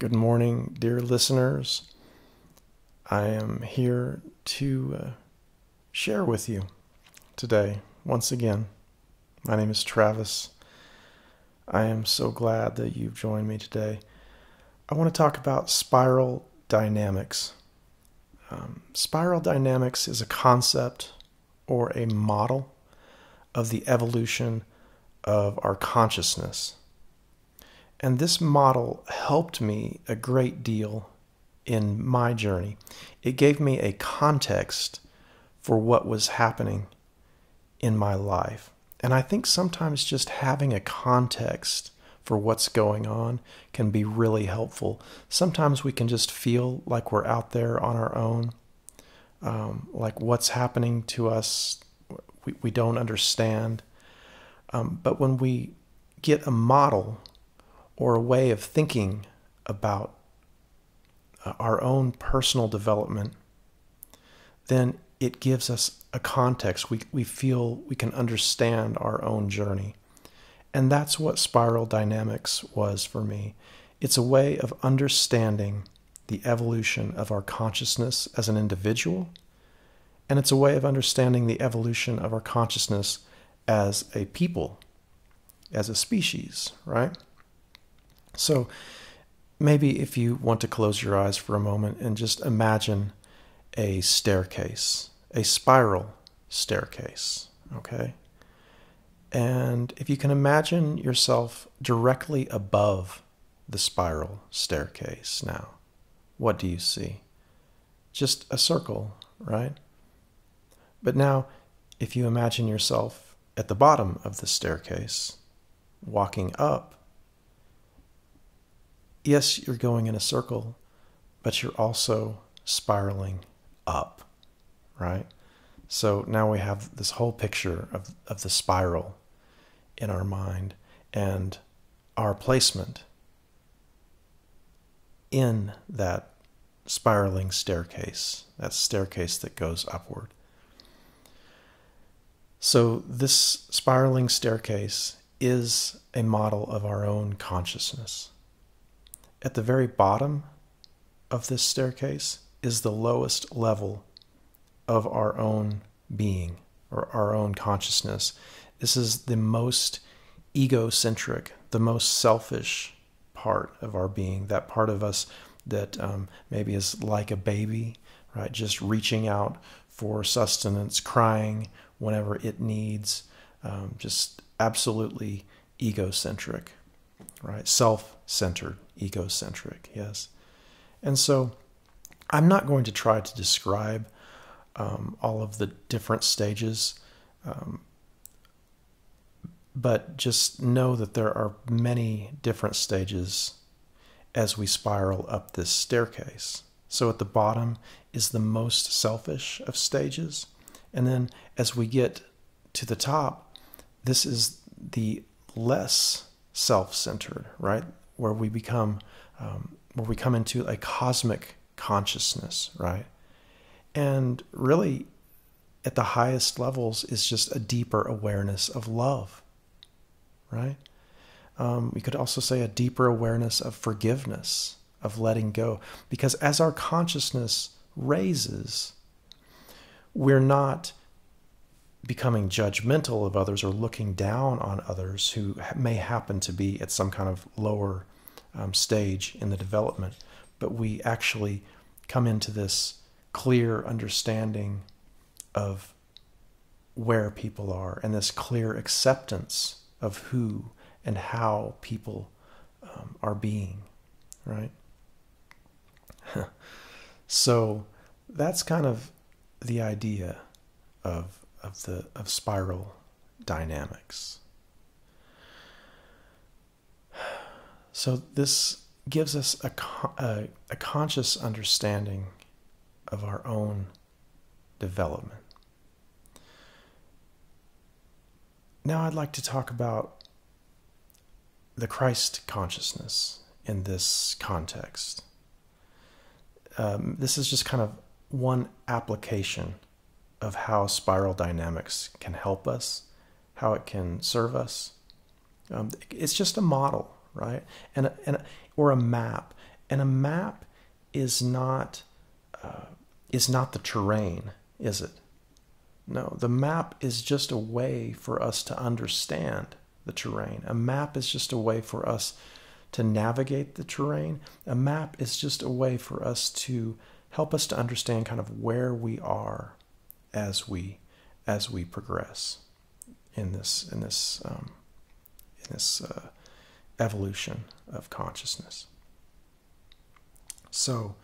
Good morning, dear listeners. I am here to share with you today, once again. My name is Travis. I am so glad that you've joined me today. I want to talk about spiral dynamics. Spiral dynamics is a concept or a model of the evolution of our consciousness. And this model helped me a great deal in my journey. It gave me a context for what was happening in my life. And I think sometimes just having a context for what's going on can be really helpful. Sometimes we can just feel like we're out there on our own, like what's happening to us, we don't understand. But when we get a model or a way of thinking about our own personal development, then it gives us a context. We feel we can understand our own journey. And that's what spiral dynamics was for me. It's a way of understanding the evolution of our consciousness as an individual, and it's a way of understanding the evolution of our consciousness as a people, as a species, right? So maybe if you want to close your eyes for a moment and just imagine a staircase, a spiral staircase, okay? And if you can imagine yourself directly above the spiral staircase now, what do you see? Just a circle, right? But now, if you imagine yourself at the bottom of the staircase, walking up, yes, you're going in a circle, but you're also spiraling up, right? So now we have this whole picture of the spiral in our mind and our placement in that spiraling staircase, that staircase that goes upward. So this spiraling staircase is a model of our own consciousness. At the very bottom of this staircase is the lowest level of our own being or our own consciousness. This is the most egocentric, the most selfish part of our being, that part of us that maybe is like a baby, right? Just reaching out for sustenance, crying whenever it needs, just absolutely egocentric, right? Self-centered, egocentric, yes. And so I'm not going to try to describe all of the different stages, but just know that there are many different stages as we spiral up this staircase. So at the bottom is the most selfish of stages. And then as we get to the top, this is the less self-centered, right? Where we come into a cosmic consciousness, right? And really, at the highest levels is just a deeper awareness of love, right? We could also say a deeper awareness of forgiveness, of letting go. Because as our consciousness raises, we're not becoming judgmental of others or looking down on others who may happen to be at some kind of lower stage in the development, but we actually come into this clear understanding of where people are and this clear acceptance of who and how people are being, right? So that's kind of the idea of spiral dynamics. So this gives us a conscious understanding of our own development. Now I'd like to talk about the Christ consciousness in this context. This is just kind of one application of how spiral dynamics can help us, how it can serve us. It's just a model, right? Or a map. And a map is not the terrain, is it? No, the map is just a way for us to understand the terrain. A map is just a way for us to navigate the terrain. A map is just a way for us to help us to understand kind of where we are as we progress in this evolution of consciousness. So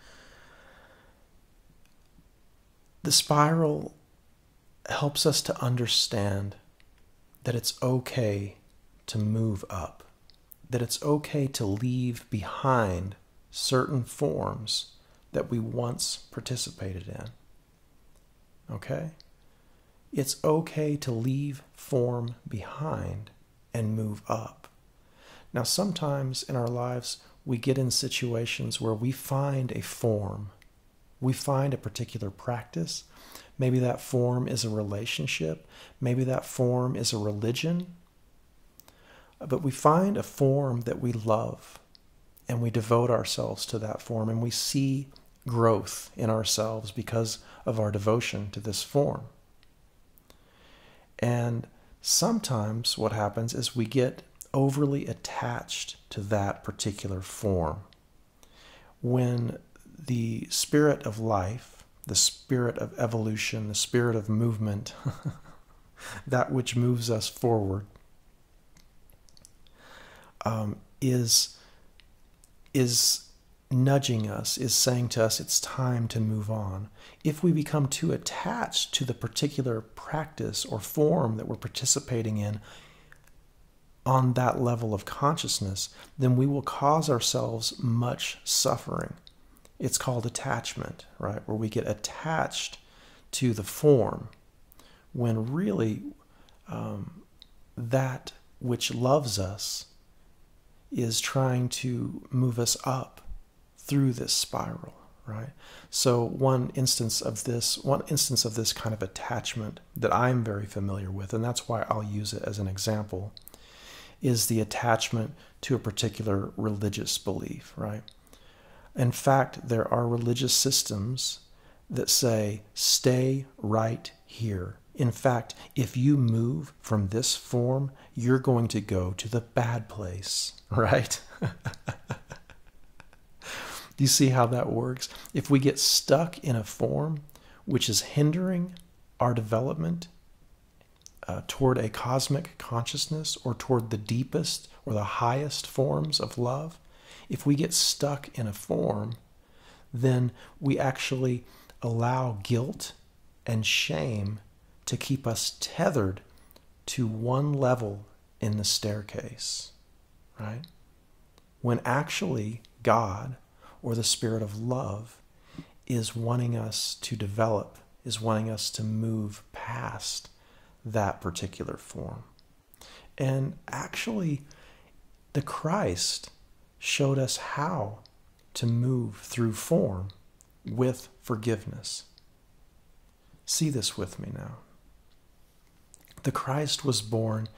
the spiral helps us to understand that it's okay to move up, that it's okay to leave behind certain forms that we once participated in. Okay? It's okay to leave form behind and move up. Now, sometimes in our lives, we get in situations where we find a form, we find a particular practice. Maybe that form is a relationship. Maybe that form is a religion. But we find a form that we love, and we devote ourselves to that form, and we see growth in ourselves because of our devotion to this form. And sometimes what happens is we get overly attached to that particular form. When the spirit of life, the spirit of evolution, the spirit of movement, that which moves us forward, is nudging us, is saying to us it's time to move on. If we become too attached to the particular practice or form that we're participating in on that level of consciousness, then we will cause ourselves much suffering. It's called attachment, right? Where we get attached to the form when really that which loves us is trying to move us up through this spiral, right? So one instance of this kind of attachment that I'm very familiar with, and that's why I'll use it as an example, is the attachment to a particular religious belief, right? In fact, there are religious systems that say, stay right here. In fact, if you move from this form, you're going to go to the bad place, right? Do you see how that works? If we get stuck in a form which is hindering our development toward a cosmic consciousness or toward the deepest or the highest forms of love, if we get stuck in a form, then we actually allow guilt and shame to keep us tethered to one level in the staircase, right? When actually God, or the spirit of love, is wanting us to develop, is wanting us to move past that particular form. And actually, the Christ showed us how to move through form with forgiveness. See this with me now. The Christ was born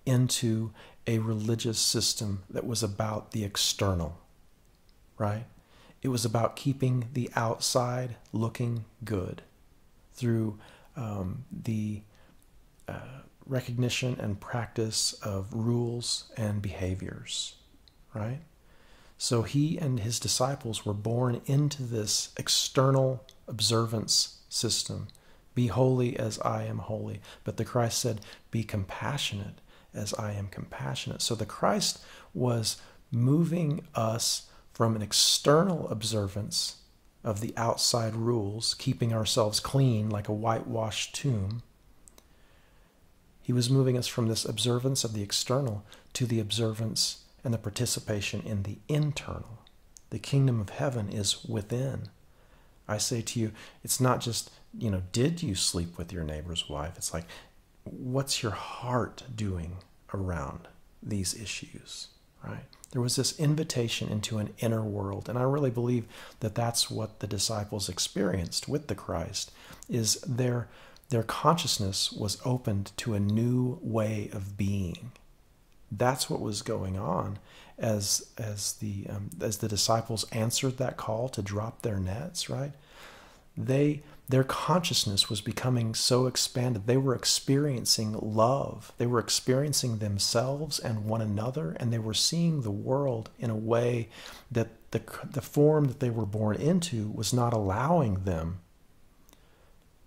into a religious system that was about the external, right? It was about keeping the outside looking good through the recognition and practice of rules and behaviors, right? So he and his disciples were born into this external observance system. Be holy as I am holy. But the Christ said, be compassionate as I am compassionate. So the Christ was moving us from an external observance of the outside rules, keeping ourselves clean like a whitewashed tomb. He was moving us from this observance of the external to the observance and the participation in the internal. The kingdom of heaven is within. I say to you, it's not just, did you sleep with your neighbor's wife? It's like, what's your heart doing around these issues, right? There was this invitation into an inner world, and I really believe that that's what the disciples experienced with the Christ, is their consciousness was opened to a new way of being, That's what was going on as the disciples answered that call to drop their nets, right? Their consciousness was becoming so expanded. They were experiencing love. They were experiencing themselves and one another, and they were seeing the world in a way that the form that they were born into was not allowing them.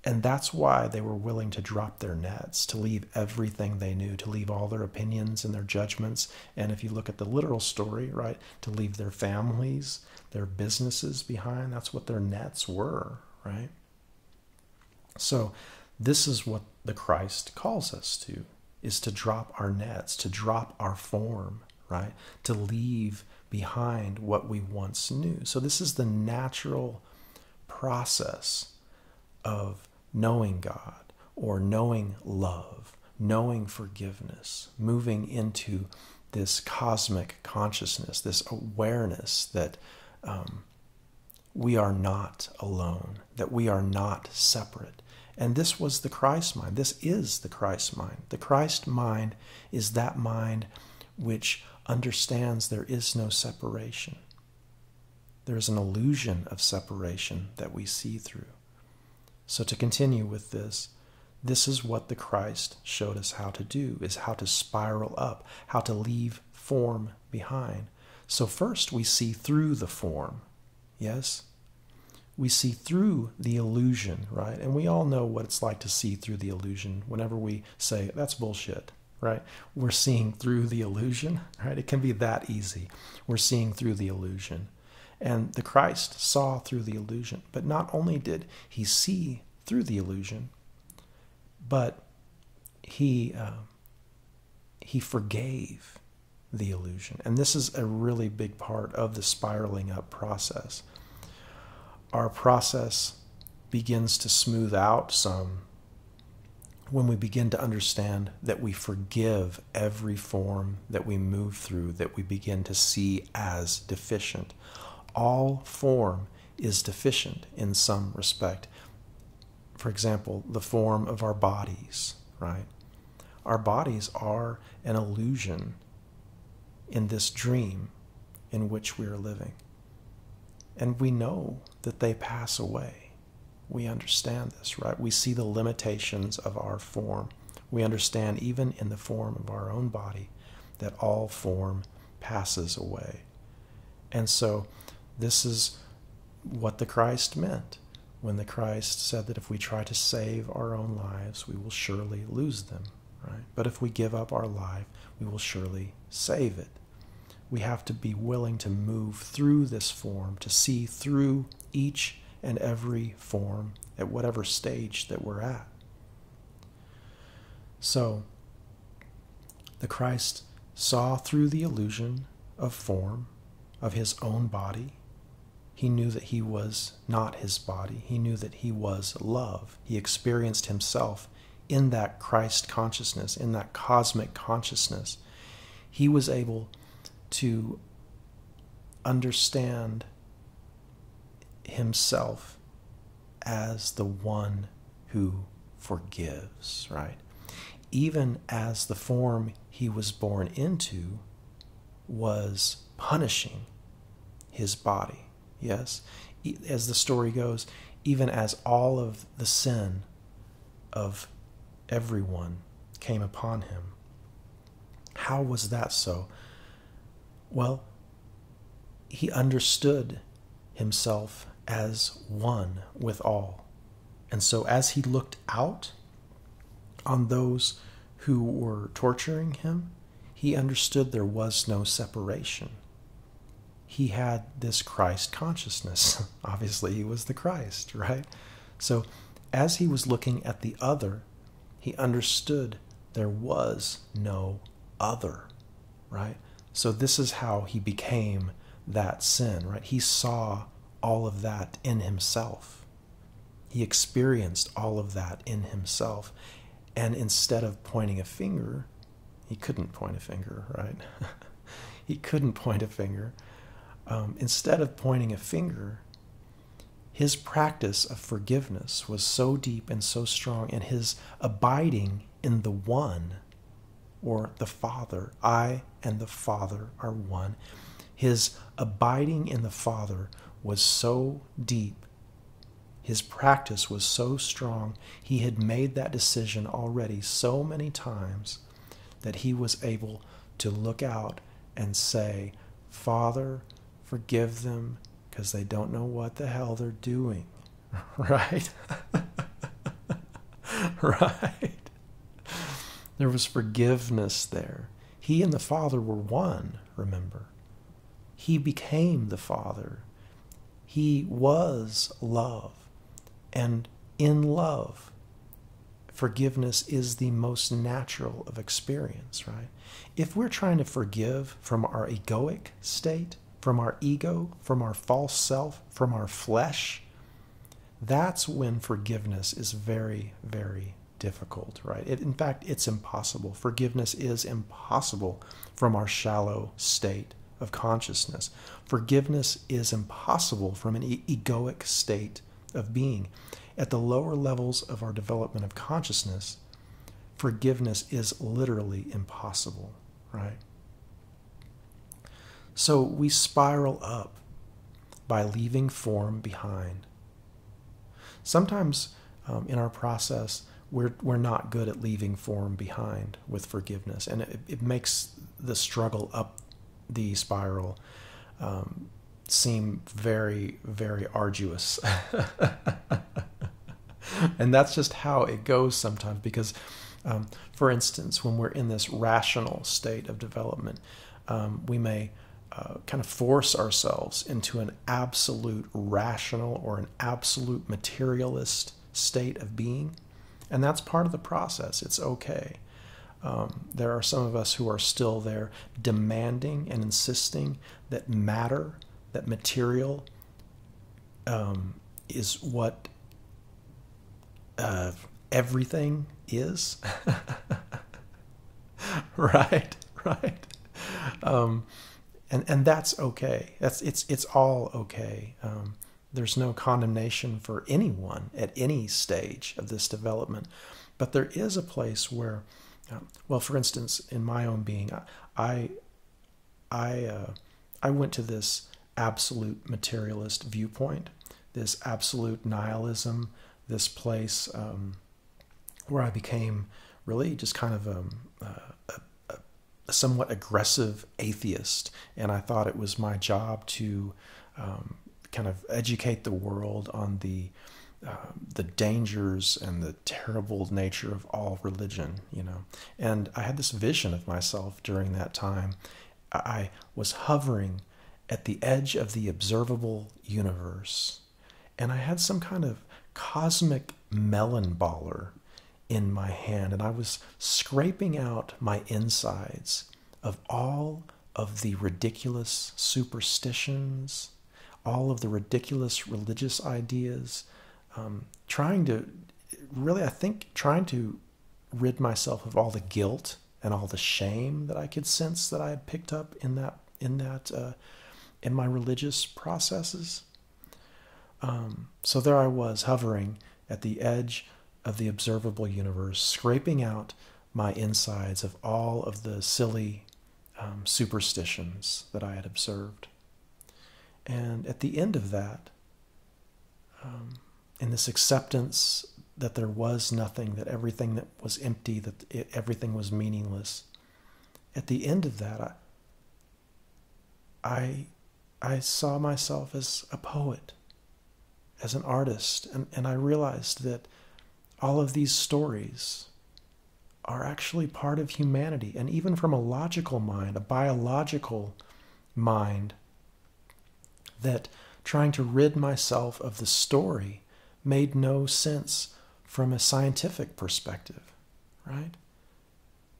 And that's why they were willing to drop their nets, to leave everything they knew, to leave all their opinions and their judgments. And if you look at the literal story, right, to leave their families, their businesses behind. That's what their nets were, right? So this is what the Christ calls us to, is to drop our nets, to drop our form, right? To leave behind what we once knew. So this is the natural process of knowing God, or knowing love, knowing forgiveness, moving into this cosmic consciousness, this awareness that we are not alone, that we are not separate. And this was the Christ mind. This is the Christ mind. The Christ mind is that mind which understands there is no separation. There is an illusion of separation that we see through. So to continue with this is what the Christ showed us how to do, is how to spiral up, how to leave form behind. So first we see through the form, yes? We see through the illusion, right? And we all know what it's like to see through the illusion. Whenever we say, that's bullshit, right? We're seeing through the illusion, right? It can be that easy. We're seeing through the illusion. And the Christ saw through the illusion. But not only did he see through the illusion, but he forgave the illusion. And this is a really big part of the spiraling up process. Our process begins to smooth out some when we begin to understand that we forgive every form that we move through, that we begin to see as deficient. All form is deficient in some respect. For example, the form of our bodies, right? Our bodies are an illusion in this dream in which we are living. And we know that they pass away. We understand this, right? We see the limitations of our form. We understand even in the form of our own body that all form passes away. And so this is what the Christ meant when the Christ said that if we try to save our own lives, we will surely lose them, right? But if we give up our life, we will surely save it. We have to be willing to move through this form, to see through each and every form at whatever stage that we're at. So, the Christ saw through the illusion of form, of his own body. He knew that he was not his body. He knew that he was love. He experienced himself in that Christ consciousness, in that cosmic consciousness. He was able to understand himself as the one who forgives, right? Even as the form he was born into was punishing his body, yes? As the story goes, even as all of the sin of everyone came upon him. How was that so? Well, he understood himself as one with all. And so as he looked out on those who were torturing him, he understood there was no separation. He had this Christ consciousness. Obviously, he was the Christ, right? So as he was looking at the other, he understood there was no other, right? So this is how he became that sin, right? He saw all of that in himself. He experienced all of that in himself. And instead of pointing a finger, he couldn't point a finger, right? He couldn't point a finger. Instead of pointing a finger, his practice of forgiveness was so deep and so strong, and his abiding in the one or the Father. I and the Father are one. His abiding in the Father was so deep. His practice was so strong. He had made that decision already so many times that he was able to look out and say, Father, forgive them because they don't know what the hell they're doing. Right? Right? There was forgiveness there. He and the Father were one, remember. He became the Father. He was love. And in love, forgiveness is the most natural of experience, right? If we're trying to forgive from our egoic state, from our ego, from our false self, from our flesh, that's when forgiveness is very, very difficult, right? In fact, it's impossible. Forgiveness is impossible from our shallow state of consciousness. Forgiveness is impossible from an egoic state of being. At the lower levels of our development of consciousness, forgiveness is literally impossible, right? So we spiral up by leaving form behind. Sometimes in our process, we're not good at leaving form behind with forgiveness, and it makes the struggle up the spiral seem very, very arduous. And that's just how it goes sometimes, because, for instance, when we're in this rational state of development, we may kind of force ourselves into an absolute rational or an absolute materialist state of being. And that's part of the process. It's okay. There are some of us who are still there demanding and insisting that matter, that material is what everything is. Right? And that's okay. It's all okay. There's no condemnation for anyone at any stage of this development. But there is a place where, well, for instance, in my own being, I went to this absolute materialist viewpoint, this absolute nihilism, this place where I became really just kind of a somewhat aggressive atheist, and I thought it was my job to kind of educate the world on the dangers and the terrible nature of all religion, you know. And I had this vision of myself during that time. I was hovering at the edge of the observable universe, and I had some kind of cosmic melon baller in my hand, and I was scraping out my insides of all of the ridiculous superstitions, all of the ridiculous religious ideas, trying to rid myself of all the guilt and all the shame that I could sense that I had picked up in my religious processes. So there I was, hovering at the edge of the observable universe, scraping out my insides of all of the silly superstitions that I had observed. And at the end of that, in this acceptance that there was nothing, that everything that was empty, that everything was meaningless, at the end of that, I saw myself as a poet, as an artist, and I realized that all of these stories are actually part of humanity. And even from a logical mind, a biological mind, that trying to rid myself of the story made no sense from a scientific perspective, right?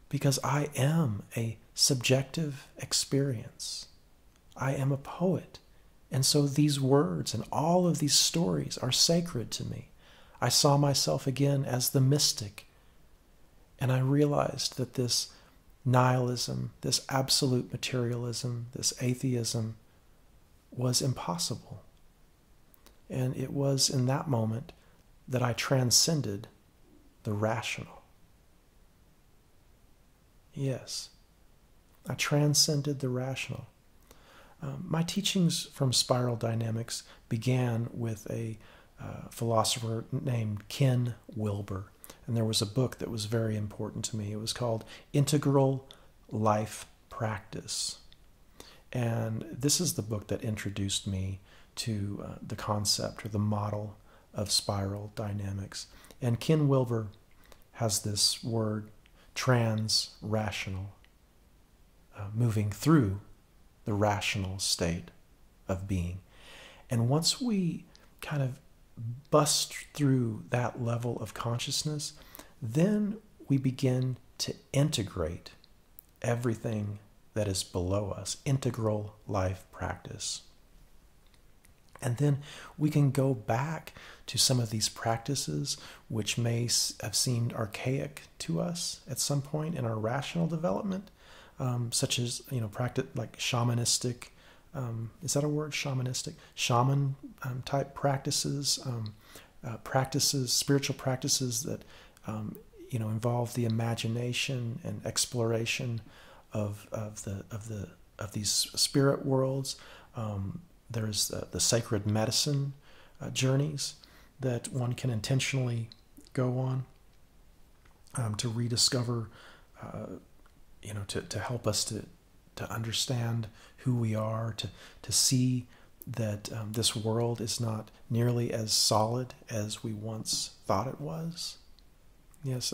Because I am a subjective experience. I am a poet. And so these words and all of these stories are sacred to me. I saw myself again as the mystic, and I realized that this nihilism, this absolute materialism, this atheism was impossible. And it was in that moment that I transcended the rational. Yes, I transcended the rational. My teachings from spiral dynamics began with a philosopher named Ken Wilber. And there was a book that was very important to me. It was called Integral Life Practice. And this is the book that introduced me to the concept or the model of spiral dynamics. And Ken Wilber has this word, trans-rational, moving through the rational state of being. And once we kind of bust through that level of consciousness, then we begin to integrate everything that is below us, integral life practice. And then we can go back to some of these practices which may have seemed archaic to us at some point in our rational development, such as, practice like shamanistic, is that a word? Shamanistic? Shaman type practices, spiritual practices that, involve the imagination and exploration of these spirit worlds. There's the sacred medicine journeys that one can intentionally go on to rediscover, to help us to understand who we are, to see that this world is not nearly as solid as we once thought it was. Yes,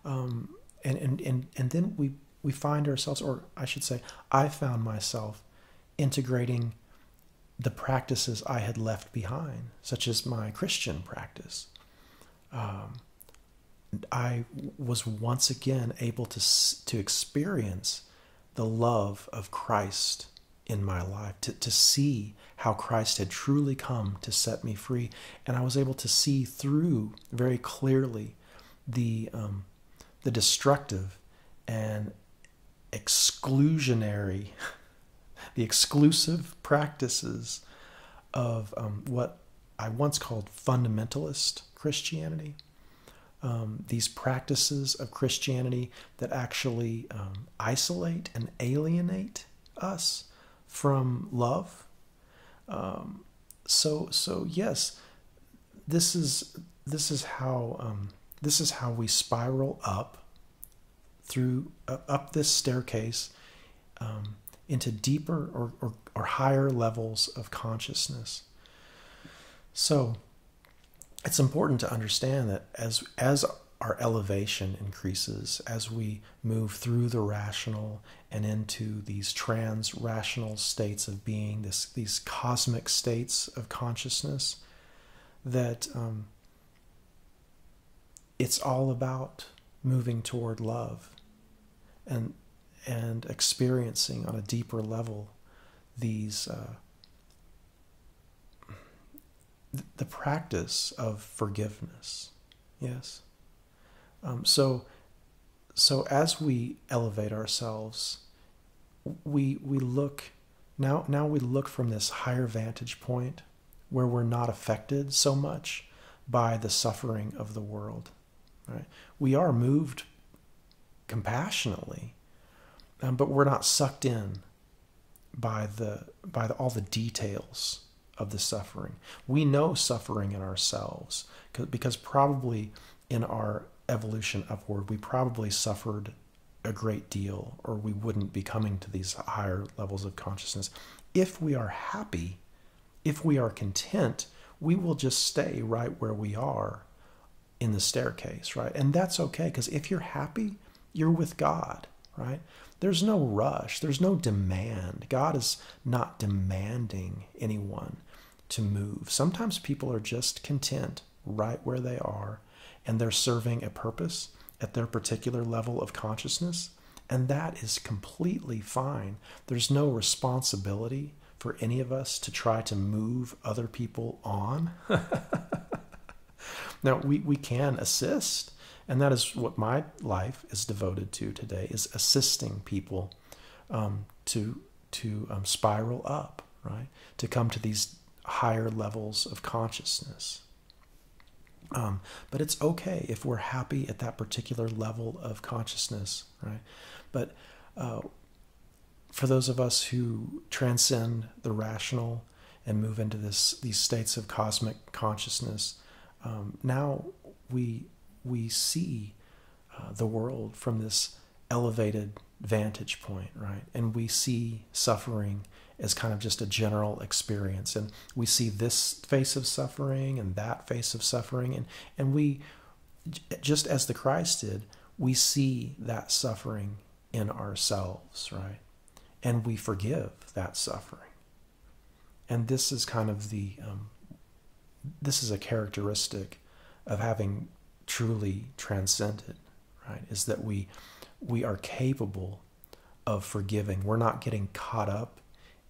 and then we find ourselves, or I should say, I found myself integrating the practices I had left behind, such as my Christian practice. I was once again able to experience the love of Christ in my life, to see how Christ had truly come to set me free. And I was able to see through very clearly the destructive and exclusionary, the exclusive practices of what I once called fundamentalist Christianity. These practices of Christianity that actually isolate and alienate us from love. So yes, this is how we spiral up through up this staircase into deeper or higher levels of consciousness. So it's important to understand that as our elevation increases, as we move through the rational and into these trans-rational states of being, these cosmic states of consciousness, that it's all about moving toward love and experiencing on a deeper level these the practice of forgiveness. Yes. So as we elevate ourselves, we look now we look from this higher vantage point where we're not affected so much by the suffering of the world. Right? We are moved compassionately, but we're not sucked in by all the details of the suffering. We know suffering in ourselves because probably in our evolution upward, we probably suffered a great deal, or we wouldn't be coming to these higher levels of consciousness. If we are happy, if we are content, we will just stay right where we are in the staircase, right? And that's okay, because if you're happy, you're with God, right? There's no rush. There's no demand. God is not demanding anyone to move. Sometimes people are just content right where they are, and they're serving a purpose at their particular level of consciousness, and that is completely fine. There's no responsibility for any of us to try to move other people on. Now, we can assist, and that is what my life is devoted to today, is assisting people to spiral up, right? To come to these higher levels of consciousness. But it's okay if we're happy at that particular level of consciousness, right? But for those of us who transcend the rational and move into these states of cosmic consciousness, now we see the world from this elevated vantage point, right? And we see suffering as kind of just a general experience, and we see this face of suffering and that face of suffering, and we, just as the Christ did, we see that suffering in ourselves, right? And we forgive that suffering. And this is kind of this is a characteristic of having truly transcended, right? Is that we are capable of forgiving. We're not getting caught up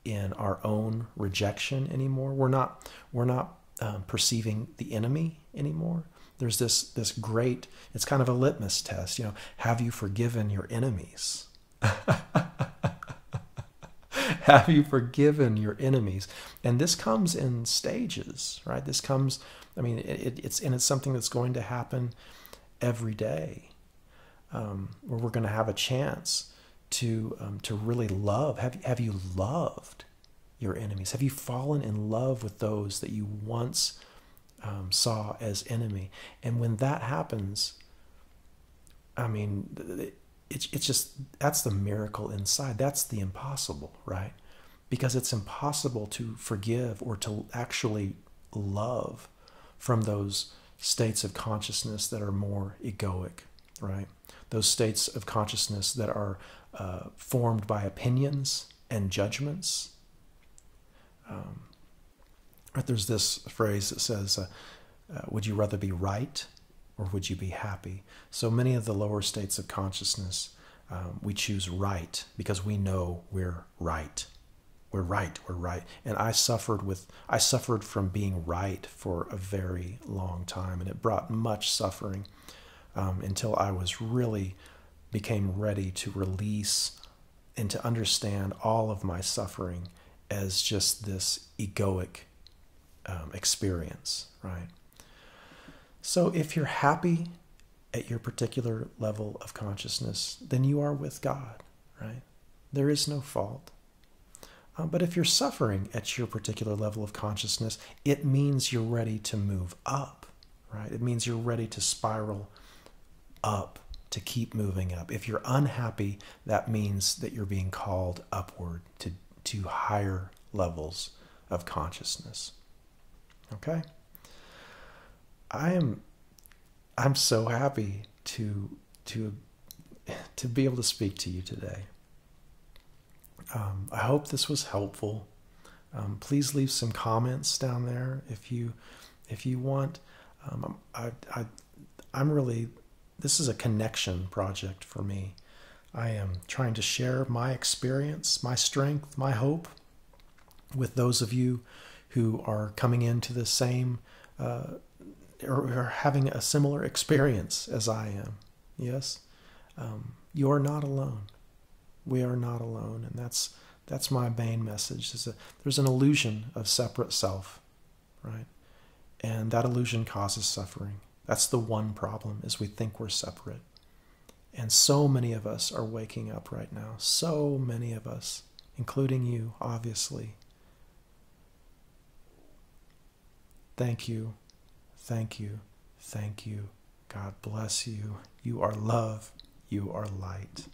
in our own rejection anymore. We're not perceiving the enemy anymore. There's this great, it's kind of a litmus test, have you forgiven your enemies? Have you forgiven your enemies? And this comes in stages, right? This comes, it's something that's going to happen every day, where we're going to have a chance to really love. Have you loved your enemies? Have you fallen in love with those that you once saw as enemy? And when that happens, it's just, that's the miracle inside. That's the impossible, right? Because it's impossible to forgive or to actually love from those states of consciousness that are more egoic, right? Those states of consciousness that are formed by opinions and judgments. There's this phrase that says, would you rather be right or would you be happy? So many of the lower states of consciousness, we choose right because we know we're right. We're right. And I suffered from being right for a very long time, and it brought much suffering until I became ready to release and to understand all of my suffering as just this egoic experience, right? So if you're happy at your particular level of consciousness, then you are with God, right? There is no fault. But if you're suffering at your particular level of consciousness, it means you're ready to move up, right? It means you're ready to spiral up, to keep moving up. If you're unhappy, that means that you're being called upward to higher levels of consciousness. Okay? I'm so happy to be able to speak to you today. I hope this was helpful. Please leave some comments down there if you want. This is a connection project for me. I am trying to share my experience, my strength, my hope with those of you who are coming into the same or having a similar experience as I am. Yes, you are not alone. We are not alone, and that's my main message. There's an illusion of separate self, right? And that illusion causes suffering. That's the one problem, is we think we're separate. And so many of us are waking up right now. So many of us, including you, obviously. Thank you. Thank you. Thank you. God bless you. You are love. You are light.